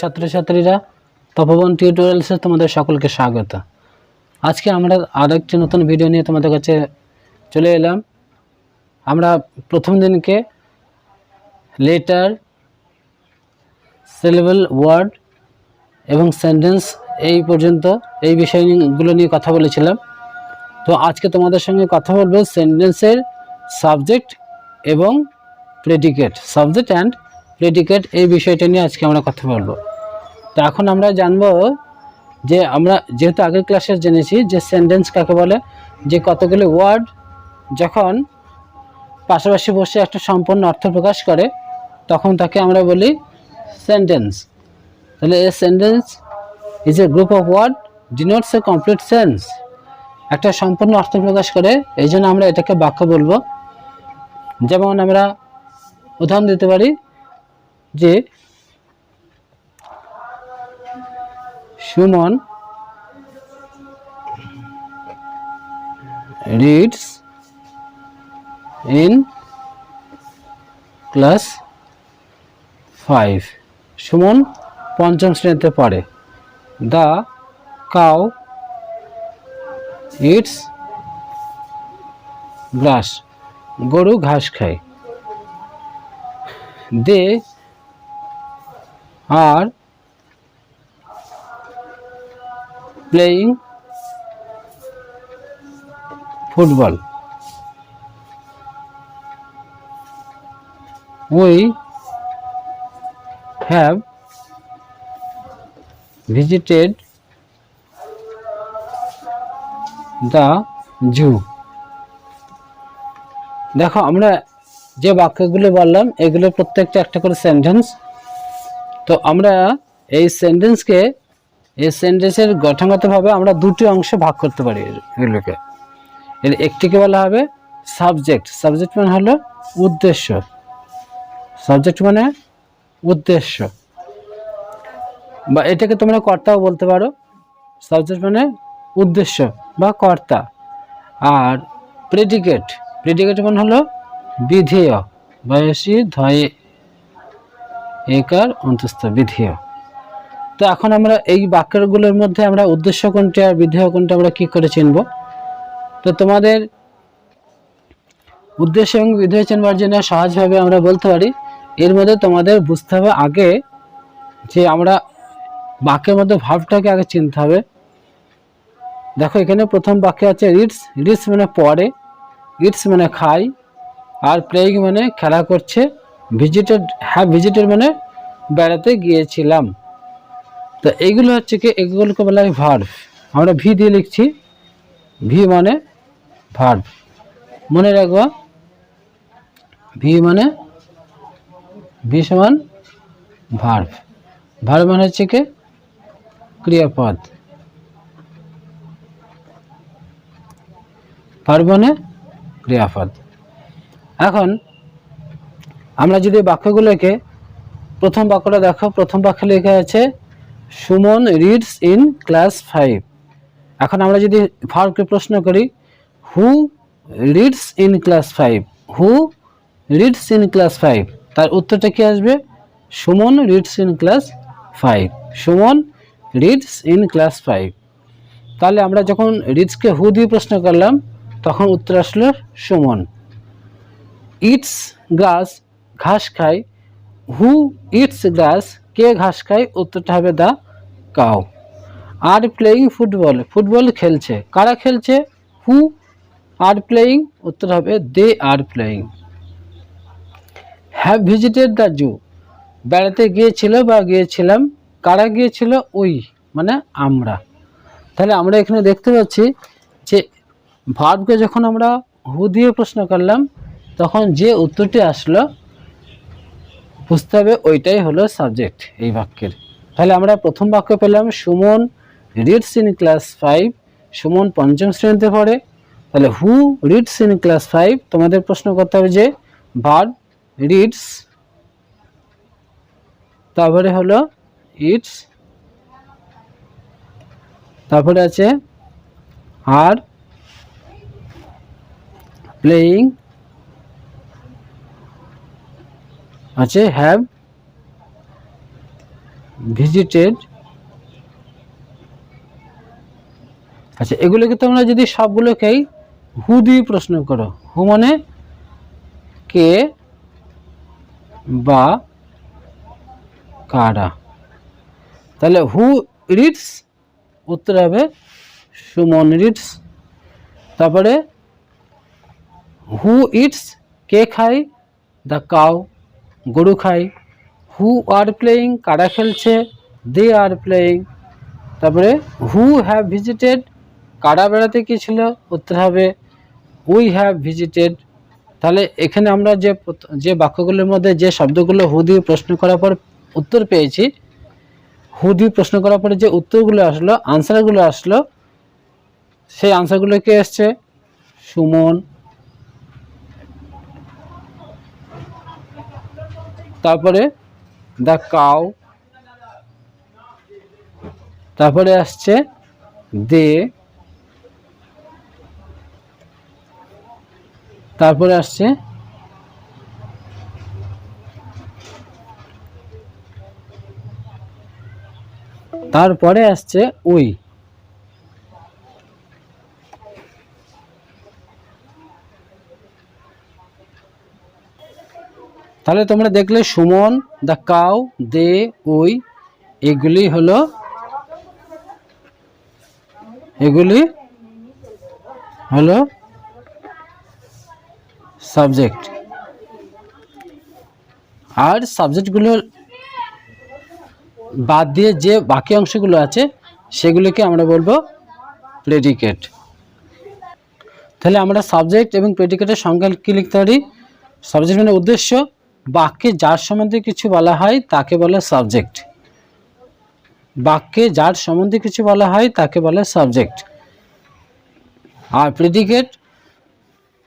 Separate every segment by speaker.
Speaker 1: ছাত্রছাত্রীরা, তপবন টিউটোরিয়ালসে তোমাদের সকলকে স্বাগত। আজকে আমরা আরেকটি নতুন ভিডিও নিয়ে তোমাদের কাছে চলে এলাম। আমরা প্রথম দিনকে লেটার, সিলেবল, ওয়ার্ড এবং সেন্টেন্স এই পর্যন্ত এই বিষয়গুলো নিয়ে কথা বলেছিলাম। তো আজকে তোমাদের সঙ্গে কথা বলবো সেন্টেন্সের সাবজেক্ট এবং প্রেডিকেট, সাবজেক্ট অ্যান্ড প্রেডিকেট এই বিষয়টা নিয়ে আজকে আমরা কথা বলবো। তো এখন আমরা জানবো যে আমরা যেহেতু আগের ক্লাসে জেনেছি যে সেন্টেন্স কাকে বলে, যে কতগুলি ওয়ার্ড যখন পাশাপাশি বসে একটা সম্পূর্ণ অর্থ প্রকাশ করে তখন তাকে আমরা বলি সেন্টেন্স। তাহলে a sentence is a group of word denotes a complete sense. একটা সম্পূর্ণ অর্থ প্রকাশ করে, এই জন্য আমরা এটাকে বাক্য বলবো। যেমন আমরা উদাহরণ দিতে পারি যে Suman reads in class 5। Suman পঞ্চম শ্রেণীতে পড়ে। The cow eats grass। গরু ঘাস খায়। They are playing football। We have visited the zoo। দেখো আমরা যে বাক্যগুলো বললাম এগুলো প্রত্যেকটা একটা করে সেন্টেন্স। তো আমরা এই সেন্টেন্সের গঠনগতভাবে আমরা দুটি অংশে ভাগ করতে পারি এগুলোকে। এর একটিকে বলা হবে সাবজেক্ট। সাবজেক্ট মানে হলো উদ্দেশ্য। সাবজেক্ট মানে উদ্দেশ্য, বা এটাকে তোমরা কর্তাও বলতে পারো। সাবজেক্ট মানে উদ্দেশ্য বা কর্তা। আর প্রেডিকেট, প্রেডিকেট মানে হলো বিধেয়, বয়সী ধয়ে একার অন্তস্থ বিধেয়। তো এখন আমরা এই বাক্যগুলোর মধ্যে আমরা উদ্দেশ্য কোনটা আর বিধেয় কোনটা আমরা কি করে চিনব? তো তোমাদের উদ্দেশ্য এবং বিধেয় চিনবার জন্য সহজভাবে আমরা বলতে পারি, এর মধ্যে তোমাদের বুঝতে হবে আগে যে আমরা বাক্যের মধ্যে ভাবটাকে আগে চিনতে হবে। দেখো এখানে প্রথম বাক্যে আছে রিডস। রিডস মানে পড়ে, ইটস মানে খাই, আর প্লেইং মানে খেলা করছে, ভিজিটেড, হ্যাভ ভিজিটেড মানে বেড়াতে গিয়েছিলাম। তো এইগুলো হচ্ছে কি, এগুলোকে বলা হয় ভার্ব। আমরা ভি দিয়ে লিখছি, ভি মানে ভার্ব। মনে রাখবা ভি মানে ভি সমান ভার্ব। ভার্ব মানে হচ্ছে কি ক্রিয়াপদ। ভার্ব মানে ক্রিয়াপদ। এখন আমরা যদি বাক্যগুলোকে, প্রথম বাক্যটা দেখো, প্রথম বাক্যে লেখা আছে সুমন রিডস ইন ক্লাস 5। এখন আমরা যদি ভার্বকে প্রশ্ন করি who reads in class 5, who reads in class 5, তার উত্তরটা কি আসবে? Suman reads in class 5। Suman reads in class 5। তাহলে আমরা যখন রিডসকে হু দিয়ে প্রশ্ন করলাম তখন উত্তর আসলো সুমন। ইটস গ্রাস, ঘাস খায়, হু ইটস গ্রাস, কে ঘাস খায়, উত্তরটা হবে দা কাউ। আর প্লেয়িং ফুটবল, ফুটবল খেলছে, কারা খেলছে? হু আর প্লেয়িং, উত্তর হবে they are playing. Have visited the zoo, বেড়াতে গিয়েছিল বা গিয়েছিলাম, কারা গিয়েছিল? উই মানে আমরা। তাহলে আমরা এখানে দেখতে পাচ্ছি যে ভার্বকে যখন আমরা হু দিয়ে প্রশ্ন করলাম তখন যে উত্তরটি আসলো বুঝতে হবে ওইটাই হলো সাবজেক্ট এই বাক্যের। তাহলে আমরা প্রথম বাক্য পেলাম Suman reads in class 5, Suman পঞ্চম শ্রেণীতে পড়ে। তাহলে হু রিডস ইন ক্লাস 5, তোমাদের প্রশ্ন করতে হবে যে ভার্ব রিডস, তারপরে হলো ইটস, তারপরে আছে আর প্লেয়িং, আছে হ্যাভ ভিজিটেড। আচ্ছা, এগুলোকে তোমরা যদি সবগুলোকেই হু দিয়ে প্রশ্ন করো, হু মানে কে বা কারা, তাহলে হু রিডস উত্তর হবে সুমন রিডস। তারপরে হু ইটস কে খায়, দ্য কাউ গরু খায়। হু আর প্লেয়িং কারা খেলছে, দে আর প্লেয়িং। তারপরে হু হ্যাভ ভিজিটেড কারা বেড়াতে গিয়েছিল, উত্তর হবে উই হ্যাভ ভিজিটেড। তাহলে এখানে আমরা যে বাক্যগুলোর মধ্যে যে শব্দগুলো হু দিয়ে প্রশ্ন করার পর উত্তর পেয়েছি, হু দিয়ে প্রশ্ন করার পরে যে উত্তরগুলো আসলো, আনসারগুলো আসলো, সেই আনসারগুলো কে এসছে, সুমন। তারপরে দ্য কাউ, তারপরে আসছে দে, তারপরে আসছে উই। তাহলে তোমরা দেখলে Suman, the cow, they, we এগুলি হলো সাবজেক্ট। আর সাবজেক্টগুলো বাদ দিয়ে যে বাকি অংশগুলো আছে সেগুলোকে আমরা বলবো প্রেডিকেট। তাহলে আমরা সাবজেক্ট এবং প্রেডিকেটের সংজ্ঞা কি লিখতে পারি, সাবজেক্ট মানে উদ্দেশ্য, বাক্যে যার সম্বন্ধে কিছু বলা হয় তাকে বলে সাবজেক্ট। বাক্যে যার সম্বন্ধে কিছু বলা হয় তাকে বলে সাবজেক্ট। আর প্রেডিকেট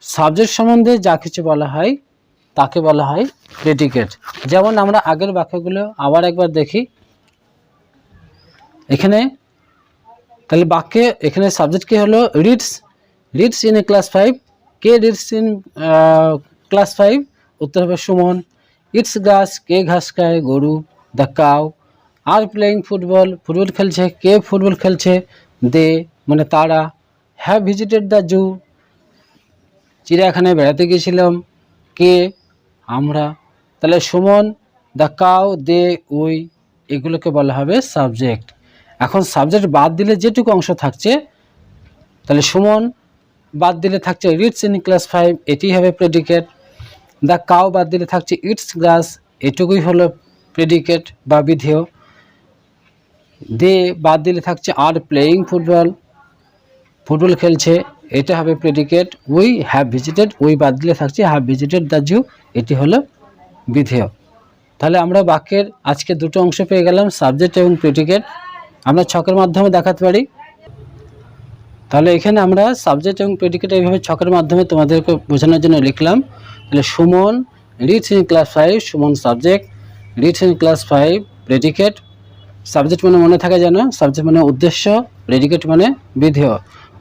Speaker 1: সাবজেক্ট সম্বন্ধে যা কিছু বলা হয় তাকে বলা হয় প্রেডিকেট। যেমন আমরা আগের বাক্যগুলো আবার একবার দেখি। এখানে তাহলে বাক্যে এখানে সাবজেক্ট কি হলো, reads in a class 5, K reads in class 5, উত্তর হবে সুমন। ইটস গ্রাস কে ঘাস খায়, গরু। দ্য কাউ আর প্লেয়িং ফুটবল খেলছে, কে ফুটবল খেলছে, দে মানে তারা। হ্যাভ ভিজিটেড দ্য জু চিড়িয়াখানায় বেড়াতে গিয়েছিলাম, কে আমরা। তাহলে Suman, the cow, they, we এগুলোকে বলা হবে সাবজেক্ট। এখন সাবজেক্ট বাদ দিলে যেটুকু অংশ থাকছে, তাহলে সুমন বাদ দিলে থাকছে রিডস ইন ক্লাস 5, এটি হবে প্রেডিকেট। দ্য কাউ বাদ দিলে থাকছে ইটস গ্রাস, এটুকুই হলো প্রেডিকেট বা বিধেয়। দে বাদ দিলে থাকছে আর প্লেয়িং ফুটবল খেলছে, এটা হবে predicate. We have visited, we বাদ দিলে থাকছে হ্যাভ ভিজিটেড দ্য জু, এটি হলো বিধেয়। তাহলে আমরা বাক্যের আজকে দুটো অংশ পেয়ে গেলাম, সাবজেক্ট এবং প্রেডিকেট। আমরা ছকের মাধ্যমে দেখাতে পারি। তাহলে এখানে আমরা সাবজেক্ট এবং প্রেডিকেট এইভাবে ছকের মাধ্যমে তোমাদেরকে বোঝানোর জন্য লিখলাম। তাহলে Suman reads in class 5, Suman subject, reads in class 5 predicate. Subject মানে মনে থাকে যেন, সাবজেক্ট মানে উদ্দেশ্য, প্রেডিকেট মানে বিধেয়।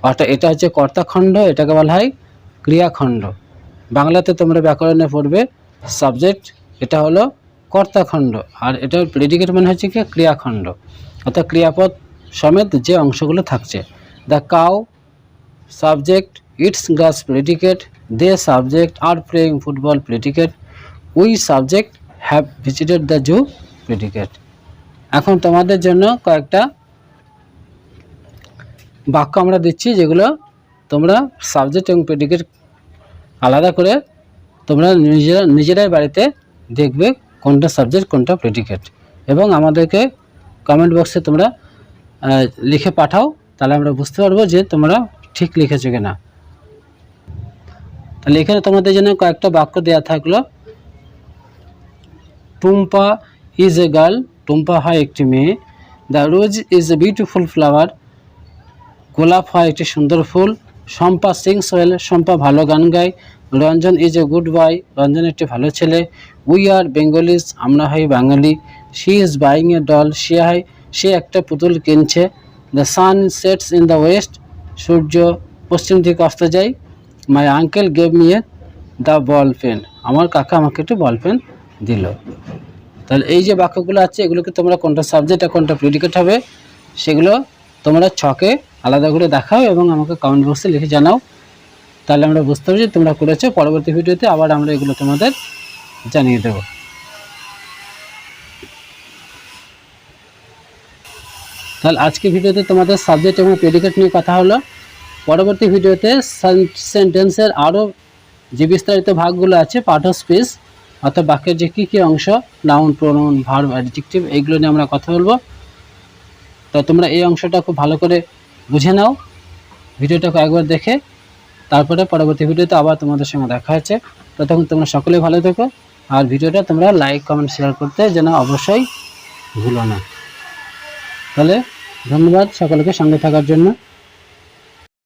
Speaker 1: অর্থাৎ এটা হচ্ছে কর্তাখণ্ড, এটাকে বলা হয় ক্রিয়াখণ্ড। বাংলাতে তোমরা ব্যাকরণে পড়বে সাবজেক্ট এটা হলো কর্তাখণ্ড, আর এটা প্রেডিকেট মানে হচ্ছে কি ক্রিয়াখণ্ড, অর্থাৎ ক্রিয়াপদ সমেত যে অংশগুলো থাকছে। The cow subject, its grass predicate, they subject are playing football predicate, we subject have visited the zoo predicate. এখন তোমাদের জন্য কয়েকটা বাক্য আমরা দিচ্ছি, যেগুলো তোমরা সাবজেক্ট এবং প্রেডিকেট আলাদা করে তোমরা নিজেরাই বাড়িতে দেখবে কোনটা সাবজেক্ট কোনটা প্রেডিকেট, এবং আমাদেরকে কমেন্ট বক্সে তোমরা লিখে পাঠাও, তাহলে আমরা বুঝতে পারবো যে তোমরা ঠিক লিখেছো কিনা। তাহলে এখানে তোমাদের জন্য কয়েকটা বাক্য দেওয়া থাকলো। Tumpa is a girl, Tumpa হয় একটি মেয়ে। The rose is a beautiful flower, গোলাপ হয় একটি সুন্দর ফুল। শম্পা সিংস ওয়েল, শম্পা ভালো গান গায়। Ranjan is a good boy, Ranjan একটি ভালো ছেলে। উই আর বেঙ্গলিজ, আমরা হই বাঙালি। She is buying a doll, সে একটা পুতুল কিনছে। The sun sets in the west, সূর্য পশ্চিম দিকে অস্ত যায়। My uncle gave me A the ball pen, আমার কাকা আমাকে একটু বল পেন দিল। তাহলে এই যে বাক্যগুলো আছে এগুলোকে তোমরা কোনটা সাবজেক্ট আর কোনটা প্রেডিকেট হবে সেগুলো তোমরা ছকে আলাদা করে দেখাও এবং আমাকে কমেন্ট বক্সে লিখে জানাও। তাহলে আমরা বুঝতে পারছি তোমরা করেছো। পরবর্তী ভিডিওতে আবার আমরা এগুলো তোমাদের জানিয়ে দেব। তাহলে আজকে ভিডিওতে তোমাদের সাবজেক্ট এবং প্রেডিকেট নিয়ে কথা হলো। পরবর্তী ভিডিওতে সেন্টেন্সের আরও যে বিস্তারিত ভাগগুলো আছে, পার্ট অফ স্পিচ অর্থাৎ বাক্যের যে কী কী অংশ, নাউন, প্রোনাউন, ভার্ব, অ্যাডজেক্টিভ, এইগুলো নিয়ে আমরা কথা বলবো। তো তোমরা এই অংশটা খুব ভালো করে বুঝে নাও, ভিডিওটা কয়েকবার দেখে তারপরে পরবর্তী ভিডিওতে আবার তোমাদের সঙ্গে দেখা হচ্ছে। ততক্ষণ তোমরা সকলেই ভালো থেকো, আর ভিডিওটা তোমরা লাইক, কমেন্ট, শেয়ার করতে যেন অবশ্যই ভুলো না। তাহলে ধন্যবাদ সকলকে সঙ্গে থাকার জন্য।